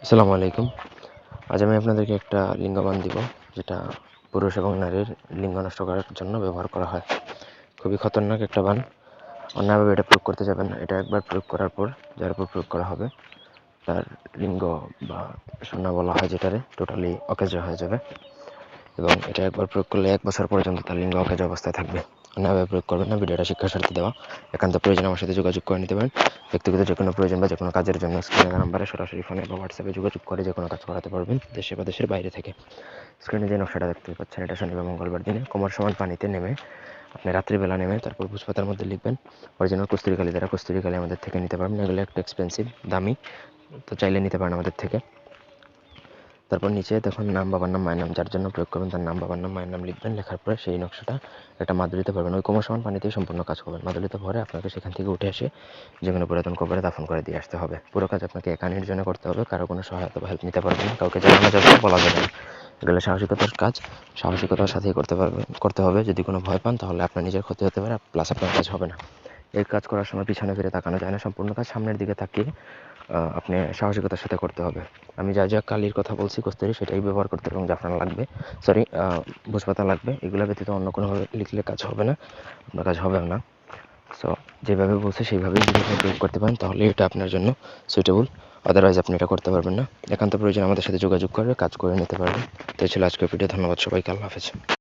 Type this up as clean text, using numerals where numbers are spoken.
আসসালামু আলাইকুম। আজ আমি আপনাদেরকে একটা লিঙ্গ বান দিব, যেটা পুরুষ এবং নারীর লিঙ্গ নষ্ট করার জন্য ব্যবহার করা হয়। খুবই খতরনাক একটা বান। অন্যায়ভাবে এটা প্রয়োগ করতে যাবেন না। এটা একবার প্রয়োগ করার পর যার উপর প্রয়োগ করা হবে তার লিঙ্গ বা শূন্য বলা হয় যেটারে টোটালি অকেজ হয়ে যাবে, এবং এটা একবার প্রয়োগ করলে 1 বছর পর্যন্ত তার লিঙ্গ অকেজ অবস্থায় থাকবে। অন্যায়ভাবে প্রয়োগ করবেন না। ভিডিওটা শিক্ষার স্বার্থে দেওয়া। একান্ত প্রয়োজন আমার সাথে যোগাযোগ করে নিতে পারেন। ব্যক্তিগত যে কোনো প্রয়োজন বা যে কোনো কাজের জন্য স্ক্রিনে নাম্বারে সরাসরি ফোনে বা হোয়াটসঅ্যাপে যোগাযোগ করে যে কোনো কাজ করাতে পারবেন, দেশে বা দেশের বাইরে থেকে। স্ক্রিনে যে নকশাটা দেখতে পাচ্ছেন, এটা শনিবার মঙ্গলবার দিনে কোমর সমান পানিতে নেমে আপনি রাত্রিবেলা নেমে তারপর ভোজপাতার মধ্যে লিখবেন অরিজিনাল কস্তুরী কালি দ্বারা। কস্তুরী কালি আমাদের থেকে নিতে পারবেন, এগুলো একটু এক্সপেন্সিভ, দামি, তো চাইলে নিতে পারেন আমাদের থেকে। তারপর নিচে দেখুন নাম, বাবার নাম, মায়ের নাম, যার জন্য প্রয়োগ করবেন তার নাম, বাবার নাম, মায়ের নাম লিখবেন। লেখার পরে সেই নকশাটা একটা মাদুলিতে ভরবেন। ওই কোমর সমান পানিতেই সম্পূর্ণ কাজ করবেন। মাদুলিতে ভরে আপনাকে সেখান থেকে উঠে এসে যে কোনো পুরাতন কবরে দাফন করে দিয়ে আসতে হবে। পুরো কাজ আপনাকে একা নির্জনে করতে হবে। কারো কোনো সহায়তা বা হেল্প নিতে পারবেন না। কাউকে জানানো যাবে না, বলা যাবে না। এগুলো সাহসিকতার কাজ। সাহসিকতার সাথেই করতে হবে। যদি কোনো ভয় পান তাহলে আপনার নিজের ক্ষতি হতে পারে, প্লাস আপনার কাজ হবে না। এই কাজ করার সময় পিছনে ফিরে তাকানো যায় না। সম্পূর্ণ কাজ সামনের দিকে তাকিয়ে আপনি সাহসিকতার সাথে করতে হবে। আমি যা যা কালির কথা বলছি কস্তুরী, সেটাই ব্যবহার করতে হবে। এবং জাফরান লাগবে, সরি, ভোজপাতা লাগবে। এগুলো ব্যতীত অন্য কোনোভাবে লিখলে কাজ হবে না, আপনার কাজ হবেও না। সো যেভাবে বলছে সেইভাবেই যদি আপনি প্রয়োগ করতে পারেন তাহলে এটা আপনার জন্য সুইটেবল। আদারওয়াইজ আপনি এটা করতে পারবেন না। একান্ত প্রয়োজন আমাদের সাথে যোগাযোগ করে কাজ করে নিতে পারবেন। তো এই ছিল আজকের ভিডিও। ধন্যবাদ সবাইকে। আল্লাহ হাফেজ।